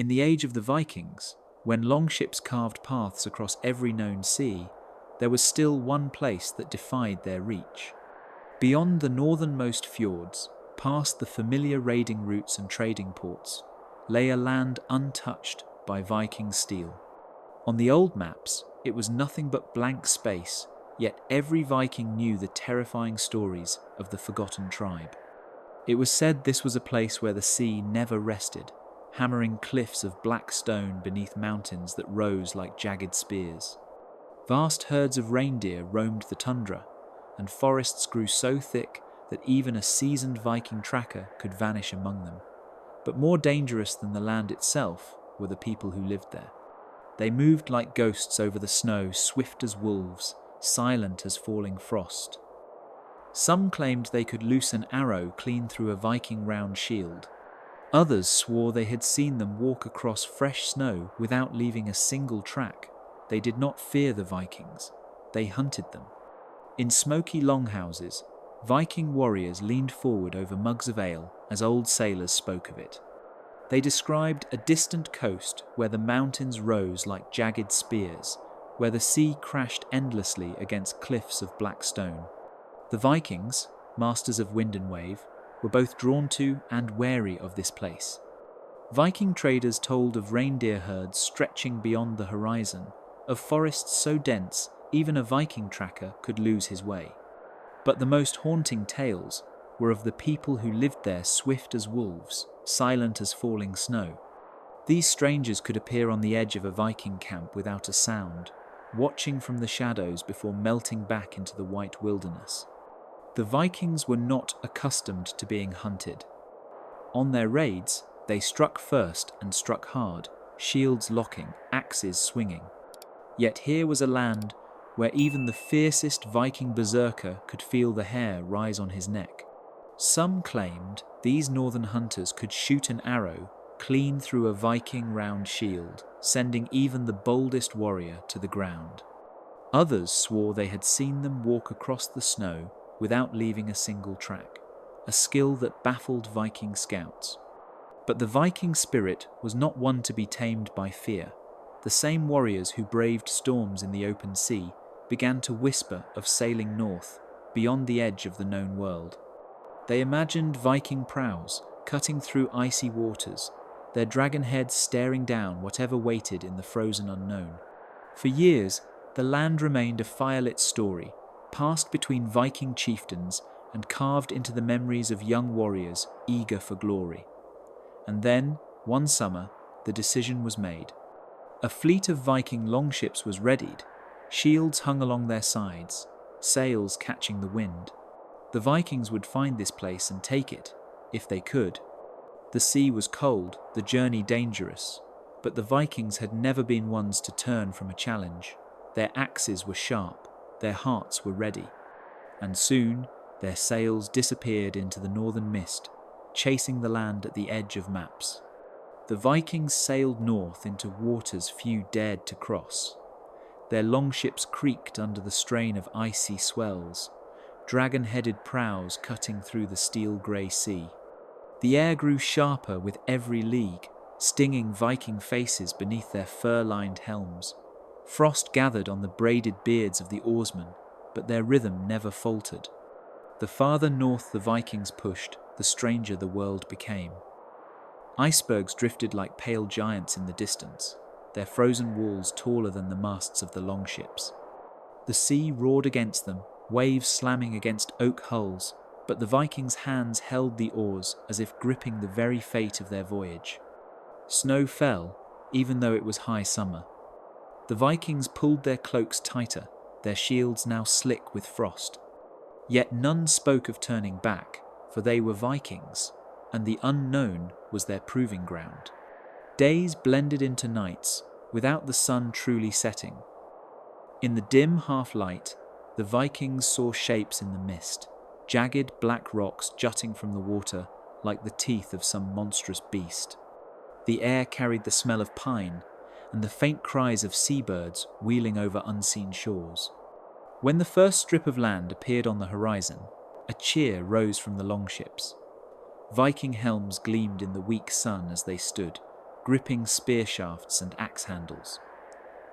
the age of the Vikings, when longships carved paths across every known sea, there was still one place that defied their reach. Beyond the northernmost fjords, past the familiar raiding routes and trading ports, lay a land untouched by Viking steel. On the old maps, it was nothing but blank space, yet every Viking knew the terrifying stories of the forgotten tribe. It was said this was a place where the sea never rested, hammering cliffs of black stone beneath mountains that rose like jagged spears. Vast herds of reindeer roamed the tundra, and forests grew so thick that even a seasoned Viking tracker could vanish among them. But more dangerous than the land itself were the people who lived there. They moved like ghosts over the snow, swift as wolves, silent as falling frost. Some claimed they could loose an arrow clean through a Viking round shield. Others swore they had seen them walk across fresh snow without leaving a single track. They did not fear the Vikings, they hunted them. In smoky longhouses, Viking warriors leaned forward over mugs of ale as old sailors spoke of it. They described a distant coast where the mountains rose like jagged spears, where the sea crashed endlessly against cliffs of black stone. The Vikings, masters of wind and wave, were both drawn to and wary of this place. Viking traders told of reindeer herds stretching beyond the horizon, of forests so dense even a Viking tracker could lose his way. But the most haunting tales were of the people who lived there, swift as wolves, silent as falling snow. These strangers could appear on the edge of a Viking camp without a sound, watching from the shadows before melting back into the white wilderness. The Vikings were not accustomed to being hunted. On their raids, they struck first and struck hard, shields locking, axes swinging. Yet here was a land where even the fiercest Viking berserker could feel the hair rise on his neck. Some claimed these northern hunters could shoot an arrow clean through a Viking round shield, sending even the boldest warrior to the ground. Others swore they had seen them walk across the snow without leaving a single track, a skill that baffled Viking scouts. But the Viking spirit was not one to be tamed by fear. The same warriors who braved storms in the open sea began to whisper of sailing north, beyond the edge of the known world. They imagined Viking prows cutting through icy waters, their dragon heads staring down whatever waited in the frozen unknown. For years, the land remained a firelit story, passed between Viking chieftains and carved into the memories of young warriors eager for glory. And then, one summer, the decision was made. A fleet of Viking longships was readied, shields hung along their sides, sails catching the wind. The Vikings would find this place and take it, if they could. The sea was cold, the journey dangerous, but the Vikings had never been ones to turn from a challenge. Their axes were sharp, their hearts were ready, and soon their sails disappeared into the northern mist, chasing the land at the edge of maps. The Vikings sailed north into waters few dared to cross. Their longships creaked under the strain of icy swells, dragon-headed prows cutting through the steel-grey sea. The air grew sharper with every league, stinging Viking faces beneath their fur-lined helms. Frost gathered on the braided beards of the oarsmen, but their rhythm never faltered. The farther north the Vikings pushed, the stranger the world became. Icebergs drifted like pale giants in the distance, their frozen walls taller than the masts of the longships. The sea roared against them, waves slamming against oak hulls, but the Vikings' hands held the oars as if gripping the very fate of their voyage. Snow fell, even though it was high summer. The Vikings pulled their cloaks tighter, their shields now slick with frost. Yet none spoke of turning back, for they were Vikings, and the unknown was their proving ground. Days blended into nights, without the sun truly setting. In the dim half-light, the Vikings saw shapes in the mist, jagged black rocks jutting from the water like the teeth of some monstrous beast. The air carried the smell of pine and the faint cries of seabirds wheeling over unseen shores. When the first strip of land appeared on the horizon, a cheer rose from the longships. Viking helms gleamed in the weak sun as they stood, gripping spear shafts and axe handles.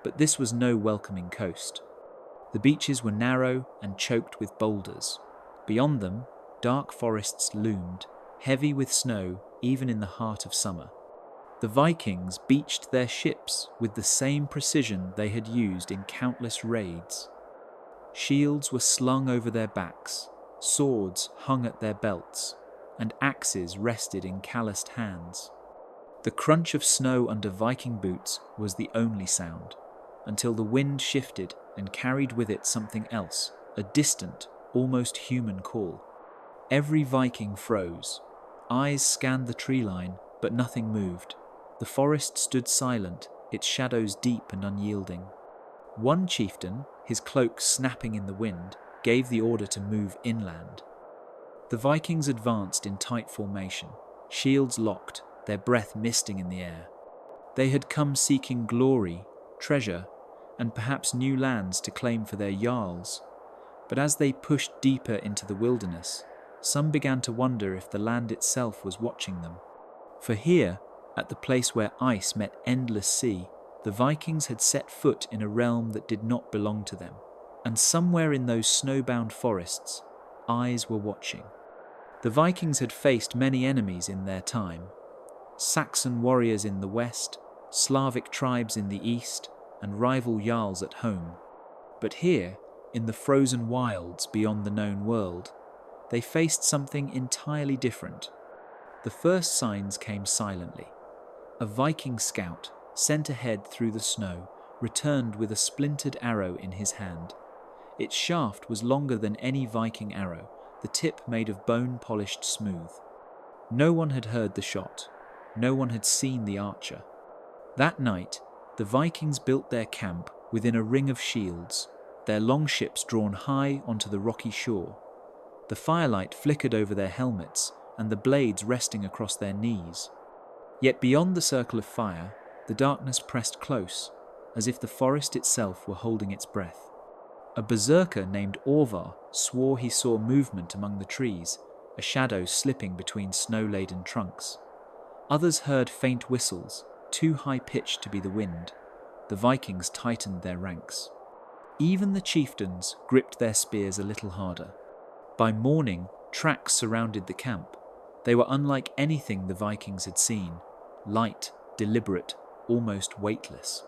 But this was no welcoming coast. The beaches were narrow and choked with boulders. Beyond them, dark forests loomed, heavy with snow even in the heart of summer. The Vikings beached their ships with the same precision they had used in countless raids. Shields were slung over their backs, swords hung at their belts, and axes rested in calloused hands. The crunch of snow under Viking boots was the only sound, until the wind shifted and carried with it something else, a distant, almost human call. Every Viking froze. Eyes scanned the tree line, but nothing moved. The forest stood silent, its shadows deep and unyielding. One chieftain, his cloak snapping in the wind, gave the order to move inland. The Vikings advanced in tight formation, shields locked, their breath misting in the air. They had come seeking glory, treasure, and perhaps new lands to claim for their jarls. But as they pushed deeper into the wilderness, some began to wonder if the land itself was watching them. For here, at the place where ice met endless sea, the Vikings had set foot in a realm that did not belong to them. And somewhere in those snowbound forests, eyes were watching. The Vikings had faced many enemies in their time. Saxon warriors in the west, Slavic tribes in the east, and rival jarls at home. But here, in the frozen wilds beyond the known world, they faced something entirely different. The first signs came silently. A Viking scout, sent ahead through the snow, returned with a splintered arrow in his hand. Its shaft was longer than any Viking arrow, the tip made of bone polished smooth. No one had heard the shot. No one had seen the archer. That night, the Vikings built their camp within a ring of shields, their longships drawn high onto the rocky shore. The firelight flickered over their helmets and the blades resting across their knees. Yet beyond the circle of fire, the darkness pressed close, as if the forest itself were holding its breath. A berserker named Orvar swore he saw movement among the trees, a shadow slipping between snow-laden trunks. Others heard faint whistles, too high-pitched to be the wind. The Vikings tightened their ranks. Even the chieftains gripped their spears a little harder. By morning, tracks surrounded the camp. They were unlike anything the Vikings had seen, light, deliberate, almost weightless.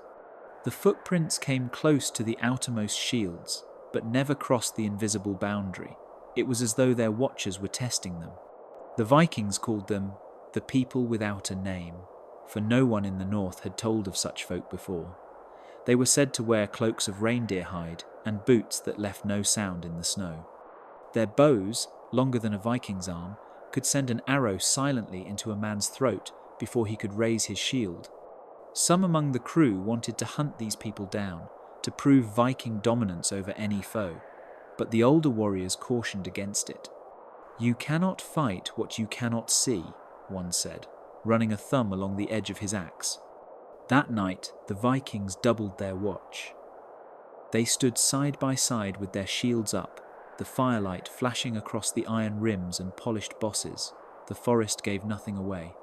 The footprints came close to the outermost shields, but never crossed the invisible boundary. It was as though their watchers were testing them. The Vikings called them the people without a name, for no one in the north had told of such folk before. They were said to wear cloaks of reindeer hide and boots that left no sound in the snow. Their bows, longer than a Viking's arm, could send an arrow silently into a man's throat before he could raise his shield. Some among the crew wanted to hunt these people down, to prove Viking dominance over any foe, but the older warriors cautioned against it. "You cannot fight what you cannot see," one said, running a thumb along the edge of his axe. That night, the Vikings doubled their watch. They stood side by side with their shields up, the firelight flashing across the iron rims and polished bosses. The forest gave nothing away.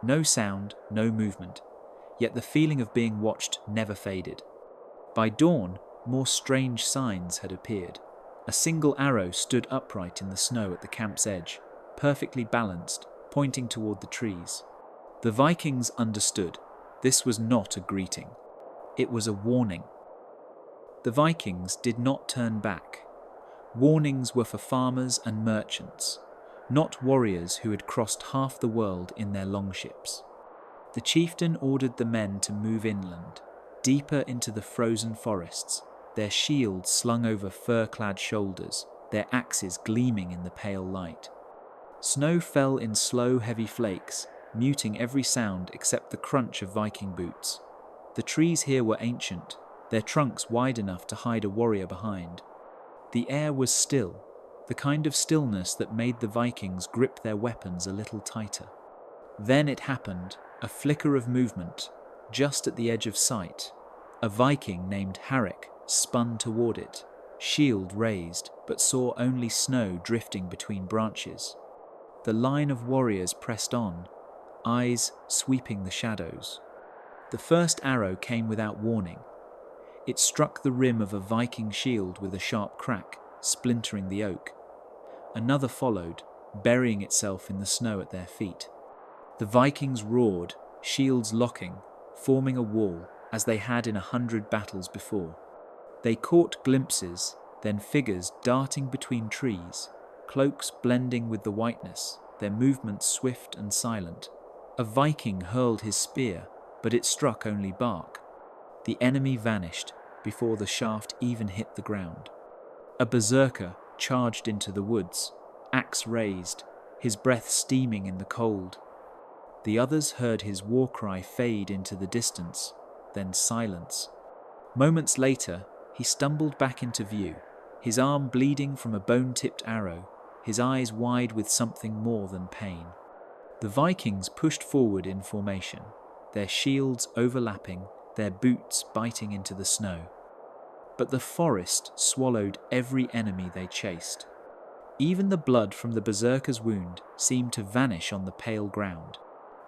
No sound, no movement, yet the feeling of being watched never faded. By dawn, more strange signs had appeared. A single arrow stood upright in the snow at the camp's edge, perfectly balanced, pointing toward the trees. The Vikings understood. This was not a greeting. It was a warning. The Vikings did not turn back. Warnings were for farmers and merchants, not warriors who had crossed half the world in their longships. The chieftain ordered the men to move inland, deeper into the frozen forests, their shields slung over fur-clad shoulders, their axes gleaming in the pale light. Snow fell in slow, heavy flakes, muting every sound except the crunch of Viking boots. The trees here were ancient, their trunks wide enough to hide a warrior behind. The air was still, the kind of stillness that made the Vikings grip their weapons a little tighter. Then it happened, a flicker of movement, just at the edge of sight. A Viking named Harik spun toward it, shield raised, but saw only snow drifting between branches. The line of warriors pressed on, eyes sweeping the shadows. The first arrow came without warning. It struck the rim of a Viking shield with a sharp crack, splintering the oak. Another followed, burying itself in the snow at their feet. The Vikings roared, shields locking, forming a wall, as they had in 100 battles before. They caught glimpses, then figures darting between trees, cloaks blending with the whiteness, their movements swift and silent. A Viking hurled his spear, but it struck only bark. The enemy vanished before the shaft even hit the ground. A berserker charged into the woods, axe raised, his breath steaming in the cold. The others heard his war cry fade into the distance, then silence. Moments later, he stumbled back into view, his arm bleeding from a bone-tipped arrow, his eyes wide with something more than pain. The Vikings pushed forward in formation, their shields overlapping, their boots biting into the snow. But the forest swallowed every enemy they chased. Even the blood from the berserker's wound seemed to vanish on the pale ground.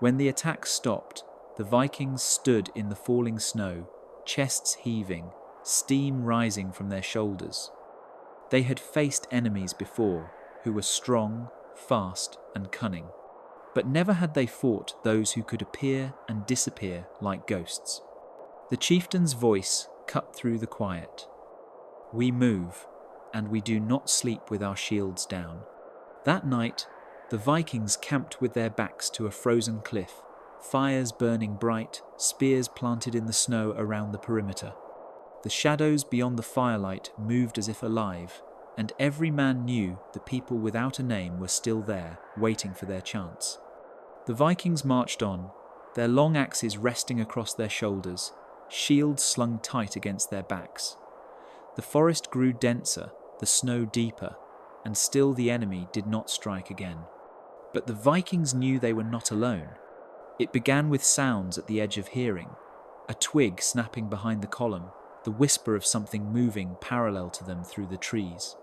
When the attack stopped, the Vikings stood in the falling snow, chests heaving, steam rising from their shoulders. They had faced enemies before, who were strong, fast, and cunning. But never had they fought those who could appear and disappear like ghosts. The chieftain's voice cut through the quiet. "We move, and we do not sleep with our shields down." That night, the Vikings camped with their backs to a frozen cliff, fires burning bright, spears planted in the snow around the perimeter. The shadows beyond the firelight moved as if alive, and every man knew the people without a name were still there, waiting for their chance. The Vikings marched on, their long axes resting across their shoulders, shields slung tight against their backs. The forest grew denser, the snow deeper, and still the enemy did not strike again. But the Vikings knew they were not alone. It began with sounds at the edge of hearing, a twig snapping behind the column, the whisper of something moving parallel to them through the trees.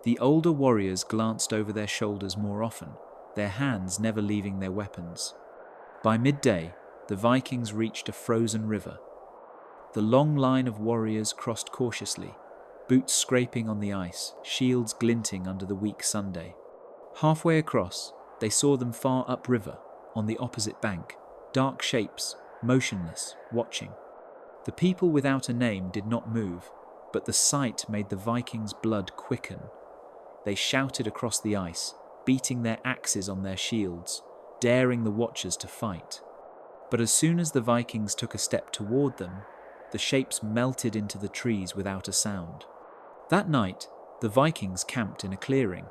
The older warriors glanced over their shoulders more often, their hands never leaving their weapons. By midday, the Vikings reached a frozen river. The long line of warriors crossed cautiously, boots scraping on the ice, shields glinting under the weak sunday. Halfway across, they saw them far upriver, on the opposite bank, dark shapes, motionless, watching. The people without a name did not move, but the sight made the Vikings' blood quicken. They shouted across the ice, beating their axes on their shields, daring the watchers to fight. But as soon as the Vikings took a step toward them, the shapes melted into the trees without a sound. That night, the Vikings camped in a clearing,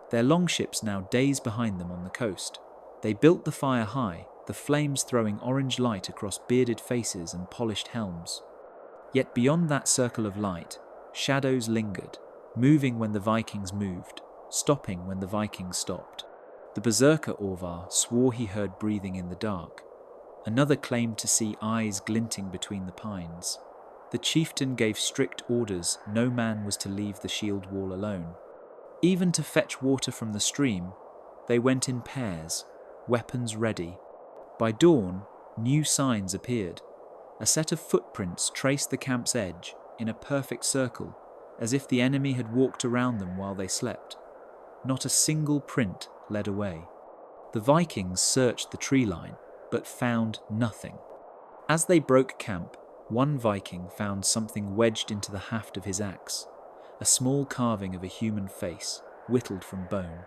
their longships now days behind them on the coast. They built the fire high, the flames throwing orange light across bearded faces and polished helms. Yet beyond that circle of light, shadows lingered, moving when the Vikings moved, stopping when the Vikings stopped. The berserker Orvar swore he heard breathing in the dark. Another claimed to see eyes glinting between the pines. The chieftain gave strict orders no man was to leave the shield wall alone. Even to fetch water from the stream, they went in pairs, weapons ready. By dawn, new signs appeared. A set of footprints traced the camp's edge in a perfect circle, as if the enemy had walked around them while they slept. Not a single print led away. The Vikings searched the tree line, but found nothing. As they broke camp, one Viking found something wedged into the haft of his axe, a small carving of a human face, whittled from bone.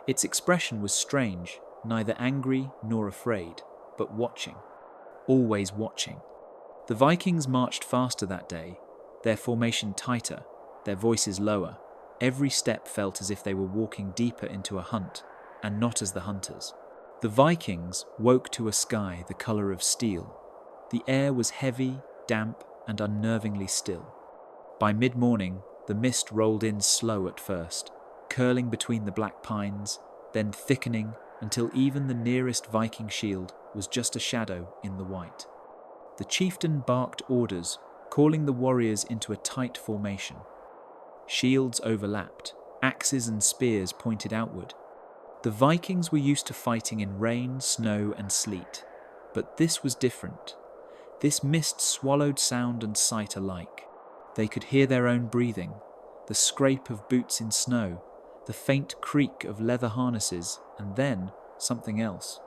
Its expression was strange, neither angry nor afraid, but watching. Always watching. The Vikings marched faster that day, their formation tighter, their voices lower. Every step felt as if they were walking deeper into a hunt, and not as the hunters. The Vikings woke to a sky the colour of steel. The air was heavy, damp, and unnervingly still. By mid-morning, the mist rolled in slow at first, curling between the black pines, then thickening until even the nearest Viking shield was just a shadow in the white. The chieftain barked orders, calling the warriors into a tight formation. Shields overlapped, axes and spears pointed outward. The Vikings were used to fighting in rain, snow, and sleet, but this was different. This mist swallowed sound and sight alike. They could hear their own breathing, the scrape of boots in snow, the faint creak of leather harnesses, and then something else.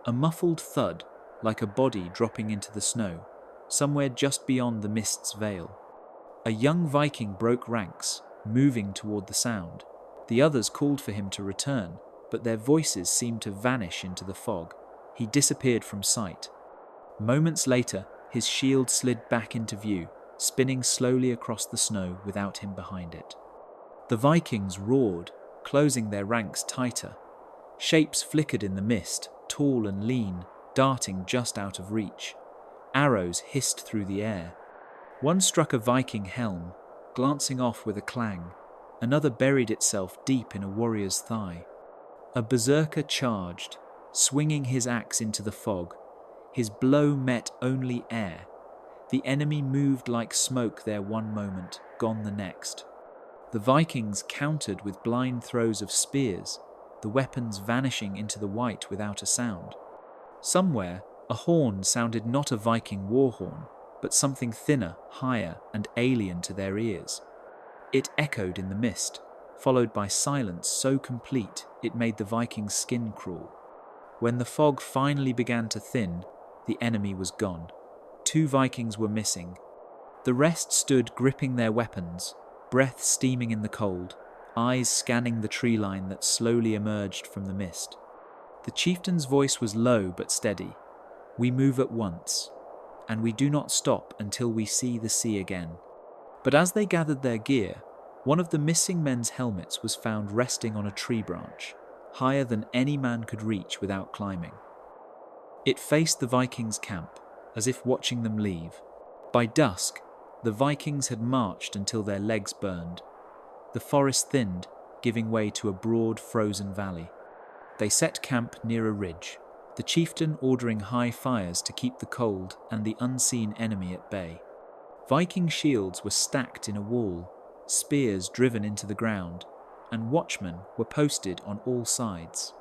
A muffled thud, like a body dropping into the snow, somewhere just beyond the mist's veil. A young Viking broke ranks, moving toward the sound. The others called for him to return, but their voices seemed to vanish into the fog. He disappeared from sight. Moments later, his shield slid back into view, spinning slowly across the snow without him behind it. The Vikings roared, closing their ranks tighter. Shapes flickered in the mist, tall and lean, darting just out of reach. Arrows hissed through the air. One struck a Viking helm, glancing off with a clang. Another buried itself deep in a warrior's thigh. A berserker charged, swinging his axe into the fog. His blow met only air. The enemy moved like smoke there one moment, gone the next. The Vikings countered with blind throws of spears, the weapons vanishing into the white without a sound. Somewhere, a horn sounded not a Viking war horn, but something thinner, higher, and alien to their ears. It echoed in the mist, followed by silence so complete it made the Vikings' skin crawl. When the fog finally began to thin, the enemy was gone. 2 Vikings were missing. The rest stood gripping their weapons, breath steaming in the cold, eyes scanning the tree line that slowly emerged from the mist. The chieftain's voice was low but steady. "We move at once, and we do not stop until we see the sea again." But as they gathered their gear, one of the missing men's helmets was found resting on a tree branch, higher than any man could reach without climbing. It faced the Vikings' camp, as if watching them leave. By dusk, the Vikings had marched until their legs burned. The forest thinned, giving way to a broad, frozen valley. They set camp near a ridge, the chieftain ordering high fires to keep the cold and the unseen enemy at bay. Viking shields were stacked in a wall, spears driven into the ground, and watchmen were posted on all sides.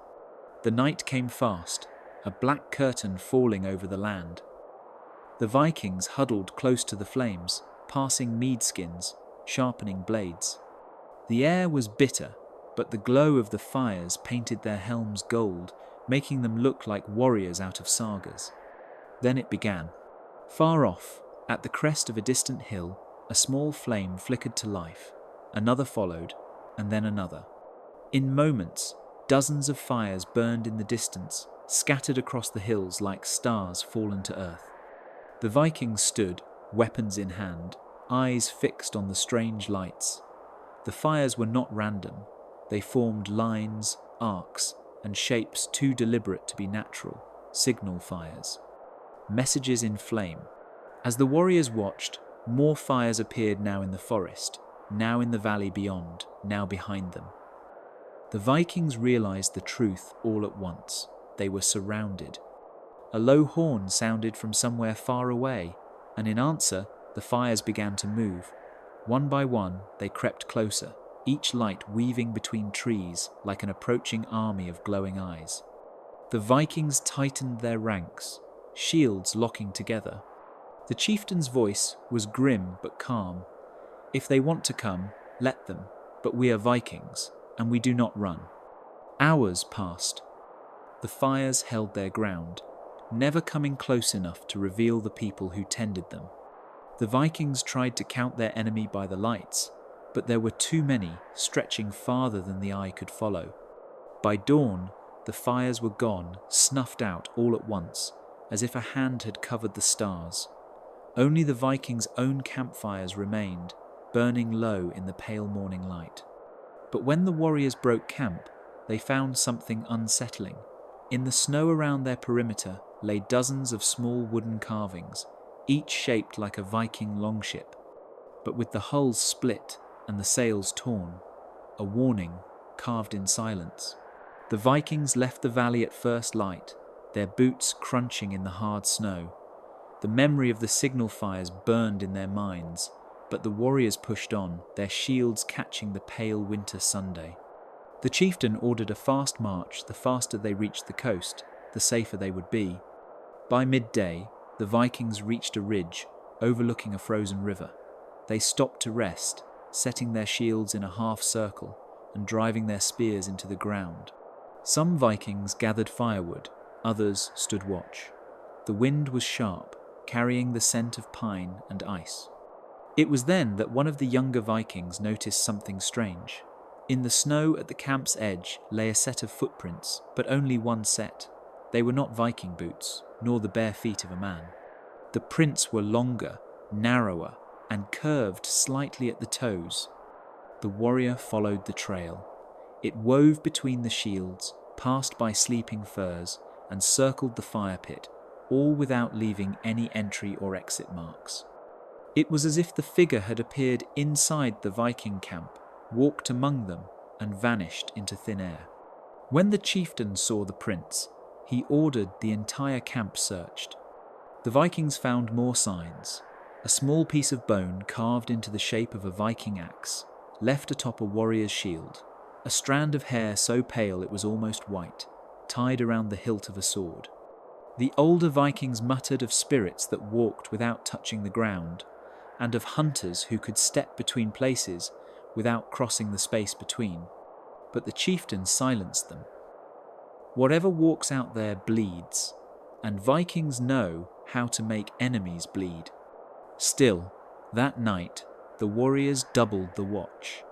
The night came fast, a black curtain falling over the land. The Vikings huddled close to the flames, passing mead skins, sharpening blades. The air was bitter, but the glow of the fires painted their helms gold, making them look like warriors out of sagas. Then it began. Far off, at the crest of a distant hill, a small flame flickered to life. Another followed, and then another. In moments, dozens of fires burned in the distance, scattered across the hills like stars fallen to earth. The Vikings stood, weapons in hand, eyes fixed on the strange lights. The fires were not random. They formed lines, arcs, and shapes too deliberate to be natural, signal fires. Messages in flame. As the warriors watched, more fires appeared now in the forest, now in the valley beyond, now behind them. The Vikings realized the truth all at once. They were surrounded. A low horn sounded from somewhere far away, and in answer, the fires began to move. One by one, they crept closer, each light weaving between trees like an approaching army of glowing eyes. The Vikings tightened their ranks, shields locking together. The chieftain's voice was grim but calm. "If they want to come, let them, but we are Vikings, and we do not run." Hours passed. The fires held their ground, never coming close enough to reveal the people who tended them. The Vikings tried to count their enemy by the lights, but there were too many, stretching farther than the eye could follow. By dawn, the fires were gone, snuffed out all at once, as if a hand had covered the stars. Only the Vikings' own campfires remained, burning low in the pale morning light. But when the warriors broke camp, they found something unsettling. In the snow around their perimeter lay dozens of small wooden carvings, each shaped like a Viking longship, but with the hulls split and the sails torn, a warning carved in silence. The Vikings left the valley at first light, their boots crunching in the hard snow. The memory of the signal fires burned in their minds, but the warriors pushed on, their shields catching the pale winter Sunday. The chieftain ordered a fast march. The faster they reached the coast, the safer they would be. By midday, the Vikings reached a ridge overlooking a frozen river. They stopped to rest, setting their shields in a half circle and driving their spears into the ground. Some Vikings gathered firewood, others stood watch. The wind was sharp, carrying the scent of pine and ice. It was then that one of the younger Vikings noticed something strange. In the snow at the camp's edge lay a set of footprints, but only one set. They were not Viking boots, nor the bare feet of a man. The prints were longer, narrower, and curved slightly at the toes. The warrior followed the trail. It wove between the shields, passed by sleeping firs, and circled the fire pit, all without leaving any entry or exit marks. It was as if the figure had appeared inside the Viking camp, walked among them, and vanished into thin air. When the chieftain saw the prints, he ordered the entire camp searched. The Vikings found more signs. A small piece of bone carved into the shape of a Viking axe, left atop a warrior's shield. A strand of hair so pale it was almost white, tied around the hilt of a sword. The older Vikings muttered of spirits that walked without touching the ground, and of hunters who could step between places without crossing the space between. But the chieftain silenced them. Whatever walks out there bleeds, and Vikings know how to make enemies bleed. Still, that night, the warriors doubled the watch.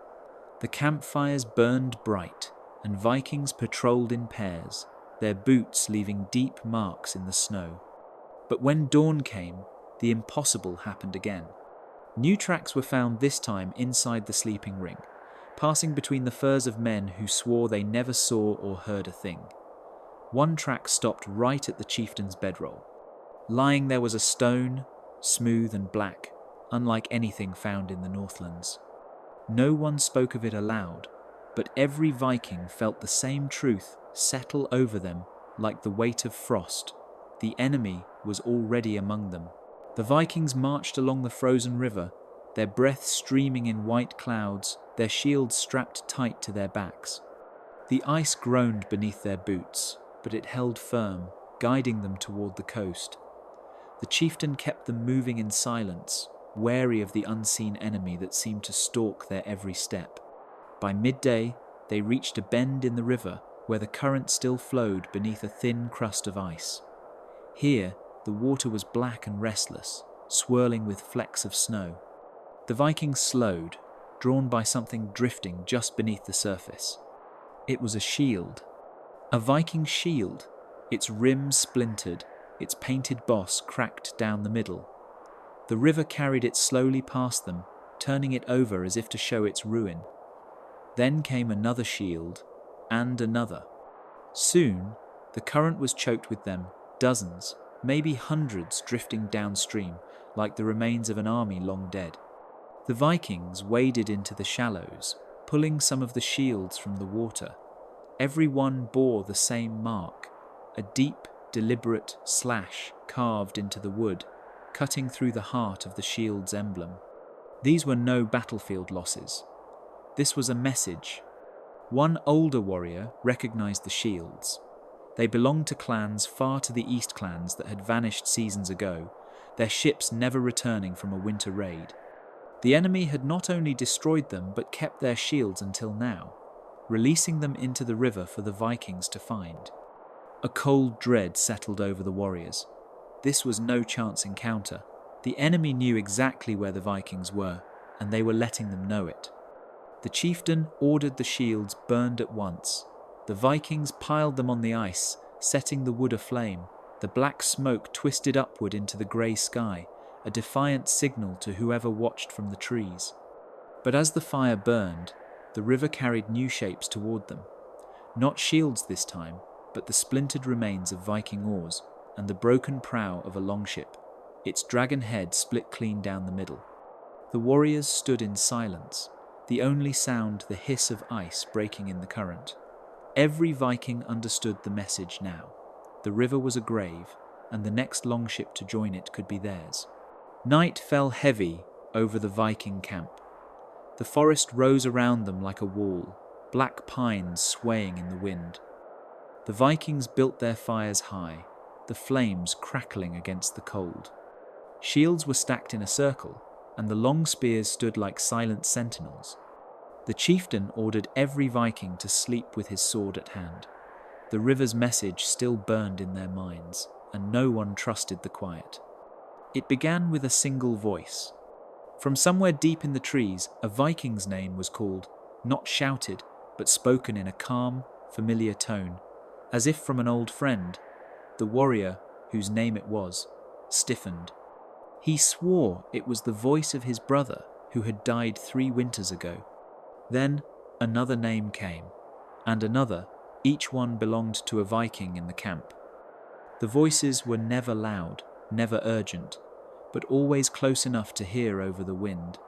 The campfires burned bright, and Vikings patrolled in pairs, their boots leaving deep marks in the snow. But when dawn came, the impossible happened again. New tracks were found this time inside the sleeping ring, passing between the furs of men who swore they never saw or heard a thing. One track stopped right at the chieftain's bedroll. Lying there was a stone, smooth and black, unlike anything found in the Northlands. No one spoke of it aloud, but every Viking felt the same truth settle over them like the weight of frost. The enemy was already among them. The Vikings marched along the frozen river, their breath streaming in white clouds, their shields strapped tight to their backs. The ice groaned beneath their boots, but it held firm, guiding them toward the coast. The chieftain kept them moving in silence, wary of the unseen enemy that seemed to stalk their every step. By midday, they reached a bend in the river where the current still flowed beneath a thin crust of ice. Here, the water was black and restless, swirling with flecks of snow. The Vikings slowed, drawn by something drifting just beneath the surface. It was a shield. A Viking shield, its rim splintered, its painted boss cracked down the middle. The river carried it slowly past them, turning it over as if to show its ruin. Then came another shield, and another. Soon, the current was choked with them, dozens, maybe hundreds drifting downstream, like the remains of an army long dead. The Vikings waded into the shallows, pulling some of the shields from the water. Every one bore the same mark, a deep, deliberate slash carved into the wood, cutting through the heart of the shield's emblem. These were no battlefield losses. This was a message. One older warrior recognized the shields. They belonged to clans far to the east, clans that had vanished seasons ago, their ships never returning from a winter raid. The enemy had not only destroyed them but kept their shields until now, releasing them into the river for the Vikings to find. A cold dread settled over the warriors. This was no chance encounter. The enemy knew exactly where the Vikings were, and they were letting them know it. The chieftain ordered the shields burned at once. The Vikings piled them on the ice, setting the wood aflame. The black smoke twisted upward into the grey sky, a defiant signal to whoever watched from the trees. But as the fire burned, the river carried new shapes toward them. Not shields this time, but the splintered remains of Viking oars and the broken prow of a longship, its dragon head split clean down the middle. The warriors stood in silence, the only sound the hiss of ice breaking in the current. Every Viking understood the message now. The river was a grave, and the next longship to join it could be theirs. Night fell heavy over the Viking camp. The forest rose around them like a wall, black pines swaying in the wind. The Vikings built their fires high, the flames crackling against the cold. Shields were stacked in a circle, and the long spears stood like silent sentinels. The chieftain ordered every Viking to sleep with his sword at hand. The river's message still burned in their minds, and no one trusted the quiet. It began with a single voice. From somewhere deep in the trees, a Viking's name was called, not shouted, but spoken in a calm, familiar tone, as if from an old friend. The warrior, whose name it was, stiffened. He swore it was the voice of his brother who had died 3 winters ago. Then another name came, and another, each one belonged to a Viking in the camp. The voices were never loud, never urgent, but always close enough to hear over the wind.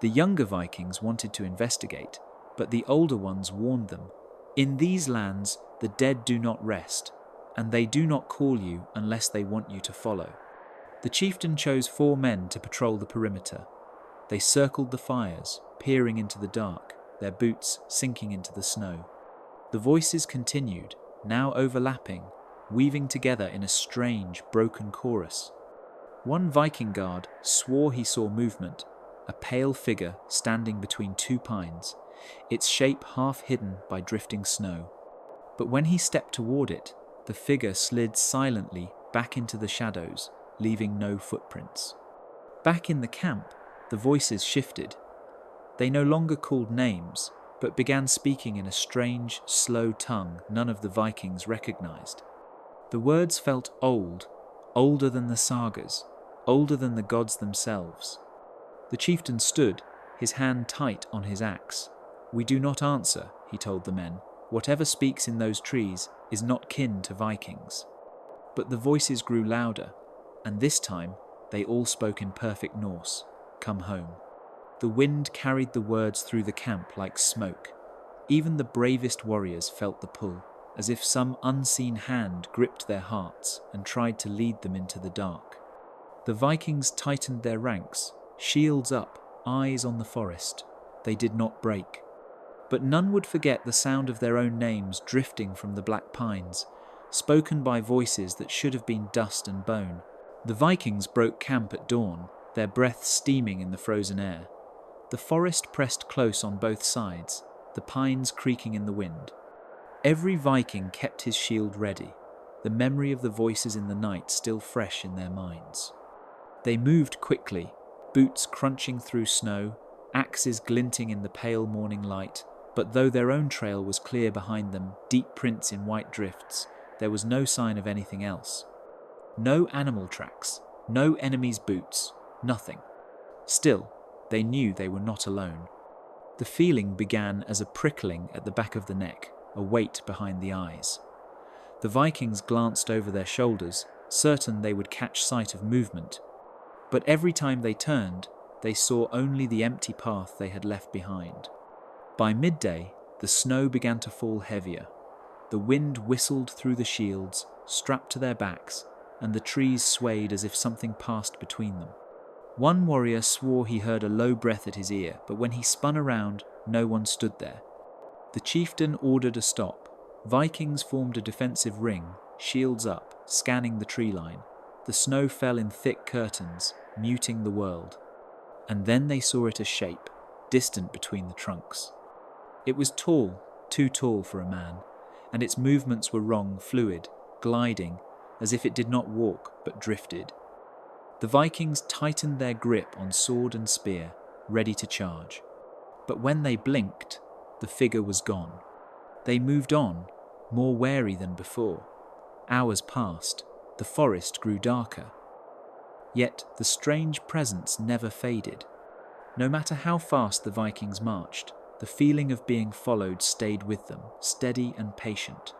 The younger Vikings wanted to investigate, but the older ones warned them. In these lands, the dead do not rest, and they do not call you unless they want you to follow. The chieftain chose 4 men to patrol the perimeter. They circled the fires, peering into the dark, their boots sinking into the snow. The voices continued, now overlapping, weaving together in a strange, broken chorus. One Viking guard swore he saw movement, a pale figure standing between 2 pines, its shape half hidden by drifting snow. But when he stepped toward it, the figure slid silently back into the shadows, leaving no footprints. Back in the camp, the voices shifted. They no longer called names, but began speaking in a strange, slow tongue none of the Vikings recognized. The words felt old, older than the sagas, older than the gods themselves. The chieftain stood, his hand tight on his axe. "We do not answer," he told the men. "Whatever speaks in those trees is not kin to Vikings." But the voices grew louder, and this time they all spoke in perfect Norse. "Come home." The wind carried the words through the camp like smoke. Even the bravest warriors felt the pull, as if some unseen hand gripped their hearts and tried to lead them into the dark. The Vikings tightened their ranks, shields up, eyes on the forest. They did not break. But none would forget the sound of their own names drifting from the black pines, spoken by voices that should have been dust and bone. The Vikings broke camp at dawn, their breath steaming in the frozen air. The forest pressed close on both sides, the pines creaking in the wind. Every Viking kept his shield ready, the memory of the voices in the night still fresh in their minds. They moved quickly, boots crunching through snow, axes glinting in the pale morning light, but though their own trail was clear behind them, deep prints in white drifts, there was no sign of anything else. No animal tracks, no enemy's boots, nothing. Still, they knew they were not alone. The feeling began as a prickling at the back of the neck, a weight behind the eyes. The Vikings glanced over their shoulders, certain they would catch sight of movement. But every time they turned, they saw only the empty path they had left behind. By midday, the snow began to fall heavier. The wind whistled through the shields, strapped to their backs, and the trees swayed as if something passed between them. One warrior swore he heard a low breath at his ear, but when he spun around, no one stood there. The chieftain ordered a stop. Vikings formed a defensive ring, shields up, scanning the tree line. The snow fell in thick curtains, muting the world. And then they saw it a shape, distant between the trunks. It was tall, too tall for a man, and its movements were wrong, fluid, gliding, as if it did not walk but drifted. The Vikings tightened their grip on sword and spear, ready to charge. But when they blinked, the figure was gone. They moved on, more wary than before. Hours passed, the forest grew darker. Yet the strange presence never faded. No matter how fast the Vikings marched, the feeling of being followed stayed with them, steady and patient.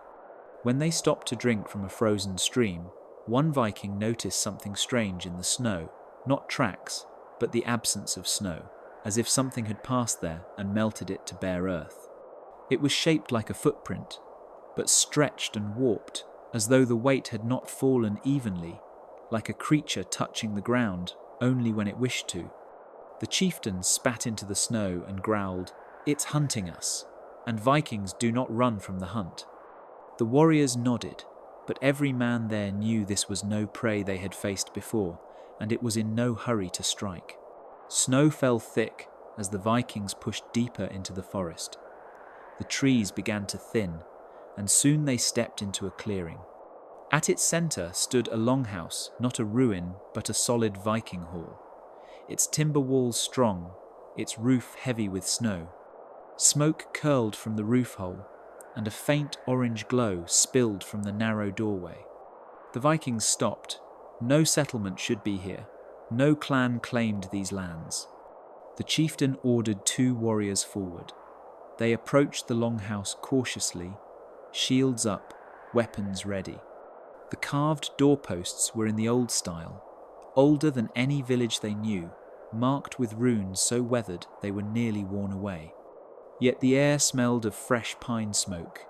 When they stopped to drink from a frozen stream, one Viking noticed something strange in the snow, not tracks, but the absence of snow, as if something had passed there and melted it to bare earth. It was shaped like a footprint, but stretched and warped, as though the weight had not fallen evenly, like a creature touching the ground only when it wished to. The chieftain spat into the snow and growled, "It's hunting us." and Vikings do not run from the hunt. The warriors nodded, but every man there knew this was no prey they had faced before, and it was in no hurry to strike. Snow fell thick as the Vikings pushed deeper into the forest. The trees began to thin, and soon they stepped into a clearing. At its centre stood a longhouse, not a ruin, but a solid Viking hall. Its timber walls strong, its roof heavy with snow. Smoke curled from the roof hole, and a faint orange glow spilled from the narrow doorway. The Vikings stopped. No settlement should be here. No clan claimed these lands. The chieftain ordered 2 warriors forward. They approached the longhouse cautiously, shields up, weapons ready. The carved doorposts were in the old style, older than any village they knew, marked with runes so weathered they were nearly worn away. Yet the air smelled of fresh pine smoke,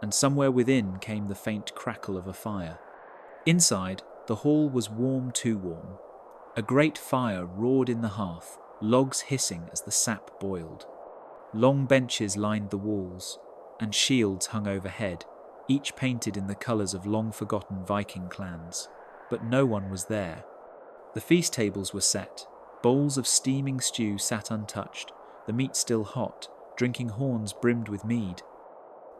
and somewhere within came the faint crackle of a fire. Inside, the hall was warm, too warm. A great fire roared in the hearth, logs hissing as the sap boiled. Long benches lined the walls, and shields hung overhead, each painted in the colours of long-forgotten Viking clans. But no one was there. The feast tables were set. Bowls of steaming stew sat untouched, the meat still hot, drinking horns brimmed with mead.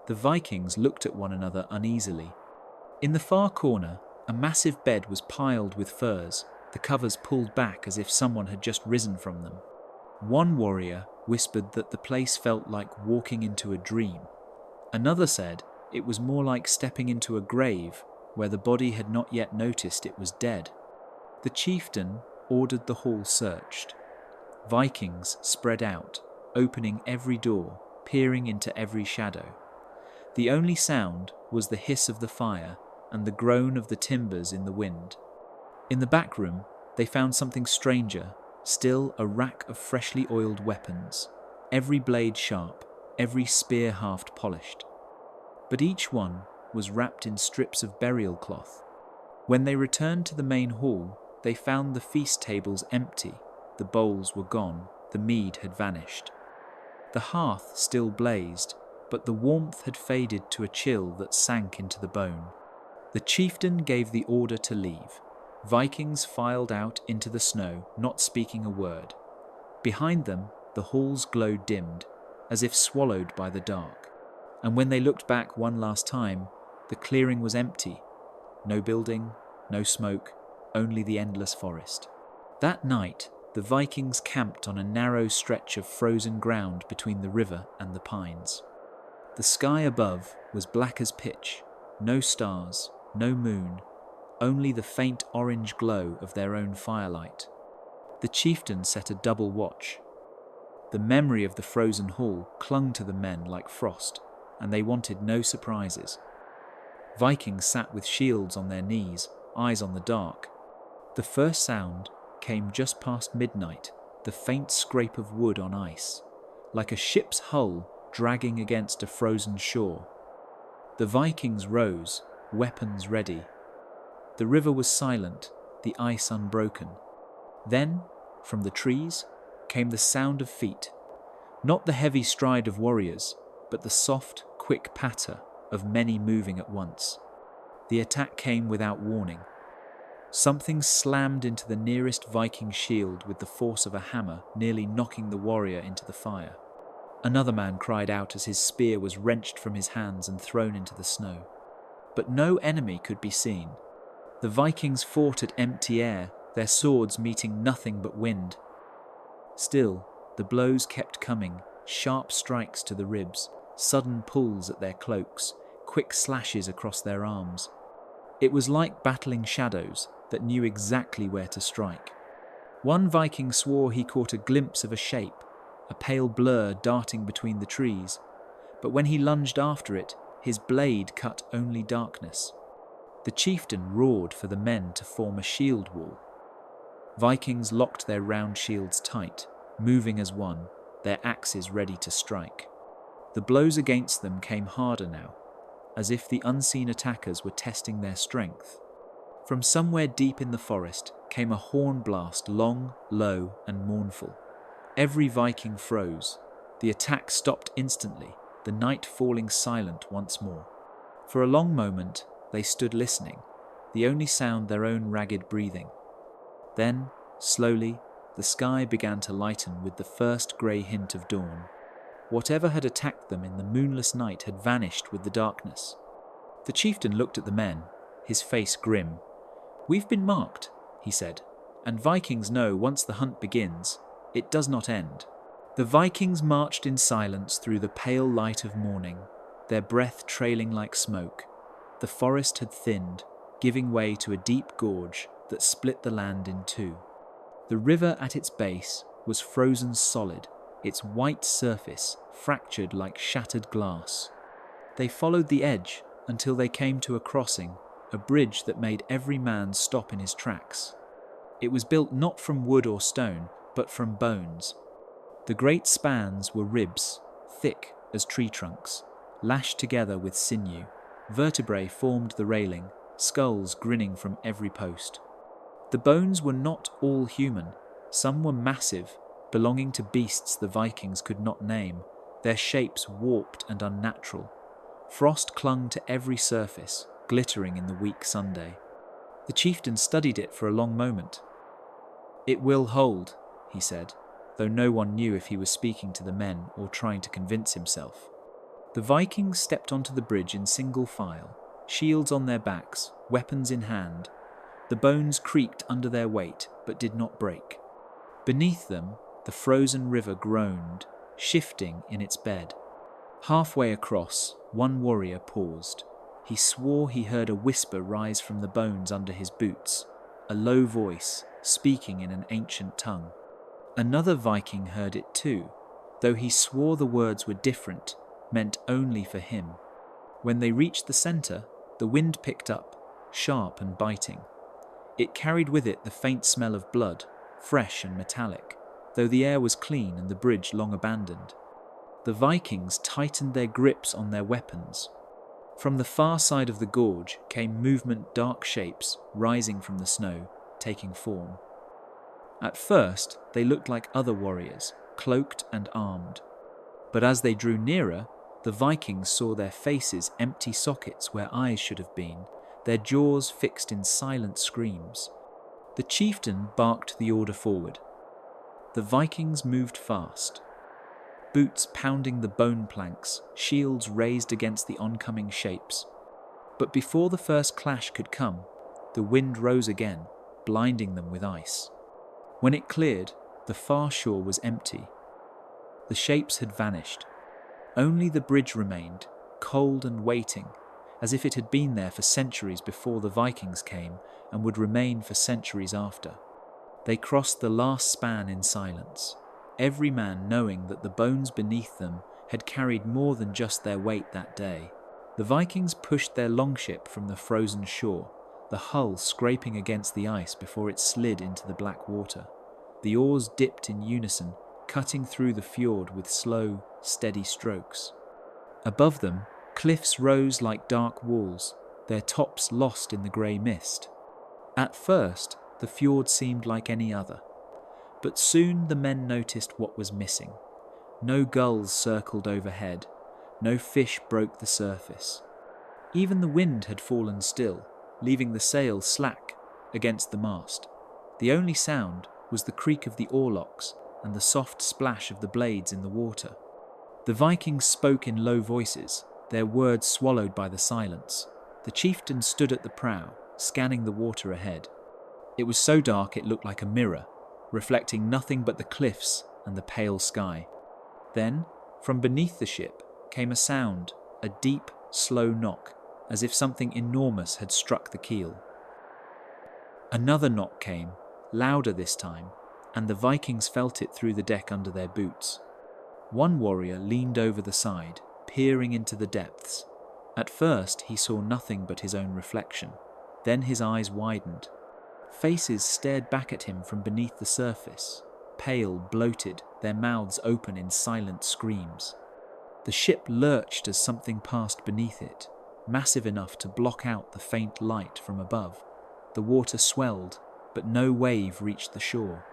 The Vikings looked at one another uneasily. In the far corner, a massive bed was piled with furs, the covers pulled back as if someone had just risen from them. One warrior whispered that the place felt like walking into a dream. Another said it was more like stepping into a grave where the body had not yet noticed it was dead. The chieftain ordered the hall searched. Vikings spread out, opening every door, peering into every shadow. The only sound was the hiss of the fire and the groan of the timbers in the wind. In the back room, they found something stranger, still a rack of freshly oiled weapons, every blade sharp, every spear haft polished. But each one was wrapped in strips of burial cloth. When they returned to the main hall, they found the feast tables empty, the bowls were gone, the mead had vanished. The hearth still blazed, but the warmth had faded to a chill that sank into the bone. The chieftain gave the order to leave. Vikings filed out into the snow, not speaking a word. Behind them, the hall's glow dimmed, as if swallowed by the dark. And when they looked back one last time, the clearing was empty. No building, no smoke, only the endless forest. That night, the Vikings camped on a narrow stretch of frozen ground between the river and the pines. The sky above was black as pitch, no stars, no moon, only the faint orange glow of their own firelight. The chieftain set a double watch. The memory of the frozen hall clung to the men like frost, and they wanted no surprises. Vikings sat with shields on their knees, eyes on the dark. The first sound came just past midnight, the faint scrape of wood on ice, like a ship's hull dragging against a frozen shore. The Vikings rose, weapons ready. The river was silent, the ice unbroken. Then, from the trees, came the sound of feet, not the heavy stride of warriors, but the soft, quick patter of many moving at once. The attack came without warning. Something slammed into the nearest Viking shield with the force of a hammer, nearly knocking the warrior into the fire. Another man cried out as his spear was wrenched from his hands and thrown into the snow. But no enemy could be seen. The Vikings fought at empty air, their swords meeting nothing but wind. Still, the blows kept coming, sharp strikes to the ribs, sudden pulls at their cloaks, quick slashes across their arms. It was like battling shadows that knew exactly where to strike. One Viking swore he caught a glimpse of a shape, a pale blur darting between the trees, but when he lunged after it, his blade cut only darkness. The chieftain roared for the men to form a shield wall. Vikings locked their round shields tight, moving as one, their axes ready to strike. The blows against them came harder now, as if the unseen attackers were testing their strength. From somewhere deep in the forest came a horn blast, long, low, and mournful. Every Viking froze. The attack stopped instantly, the night falling silent once more. For a long moment, they stood listening, the only sound their own ragged breathing. Then, slowly, the sky began to lighten with the first grey hint of dawn. Whatever had attacked them in the moonless night had vanished with the darkness. The chieftain looked at the men, his face grim. "We've been marked," he said, "and Vikings know once the hunt begins, it does not end." The Vikings marched in silence through the pale light of morning, their breath trailing like smoke. The forest had thinned, giving way to a deep gorge that split the land in two. The river at its base was frozen solid, its white surface fractured like shattered glass. They followed the edge until they came to a crossing, a bridge that made every man stop in his tracks. It was built not from wood or stone, but from bones. The great spans were ribs, thick as tree trunks, lashed together with sinew. Vertebrae formed the railing, skulls grinning from every post. The bones were not all human. Some were massive, belonging to beasts the Vikings could not name, their shapes warped and unnatural. Frost clung to every surface, glittering in the weak sunday. The chieftain studied it for a long moment. "It will hold," he said, though no one knew if he was speaking to the men or trying to convince himself. The Vikings stepped onto the bridge in single file, shields on their backs, weapons in hand. The bones creaked under their weight, but did not break. Beneath them, the frozen river groaned, shifting in its bed. Halfway across, one warrior paused. He swore he heard a whisper rise from the bones under his boots, a low voice, speaking in an ancient tongue. Another Viking heard it too, though he swore the words were different, meant only for him. When they reached the centre, the wind picked up, sharp and biting. It carried with it the faint smell of blood, fresh and metallic, though the air was clean and the bridge long abandoned. The Vikings tightened their grips on their weapons. From the far side of the gorge came movement, dark shapes rising from the snow, taking form. At first, they looked like other warriors, cloaked and armed. But as they drew nearer, the Vikings saw their faces empty sockets where eyes should have been, their jaws fixed in silent screams. The chieftain barked the order forward. The Vikings moved fast, boots pounding the bone planks, shields raised against the oncoming shapes. But before the first clash could come, the wind rose again, blinding them with ice. When it cleared, the far shore was empty. The shapes had vanished. Only the bridge remained, cold and waiting, as if it had been there for centuries before the Vikings came and would remain for centuries after. They crossed the last span in silence, every man knowing that the bones beneath them had carried more than just their weight that day. The Vikings pushed their longship from the frozen shore, the hull scraping against the ice before it slid into the black water. The oars dipped in unison, cutting through the fjord with slow, steady strokes. Above them, cliffs rose like dark walls, their tops lost in the grey mist. At first, the fjord seemed like any other, but soon the men noticed what was missing. No gulls circled overhead, no fish broke the surface. Even the wind had fallen still, leaving the sail slack against the mast. The only sound was the creak of the oarlocks and the soft splash of the blades in the water. The Vikings spoke in low voices, their words swallowed by the silence. The chieftain stood at the prow, scanning the water ahead. It was so dark it looked like a mirror, reflecting nothing but the cliffs and the pale sky. Then, from beneath the ship, came a sound, a deep, slow knock, as if something enormous had struck the keel. Another knock came, louder this time, and the Vikings felt it through the deck under their boots. One warrior leaned over the side, peering into the depths. At first he saw nothing but his own reflection. Then his eyes widened. Faces stared back at him from beneath the surface, pale, bloated, their mouths open in silent screams. The ship lurched as something passed beneath it, massive enough to block out the faint light from above. The water swelled, but no wave reached the shore.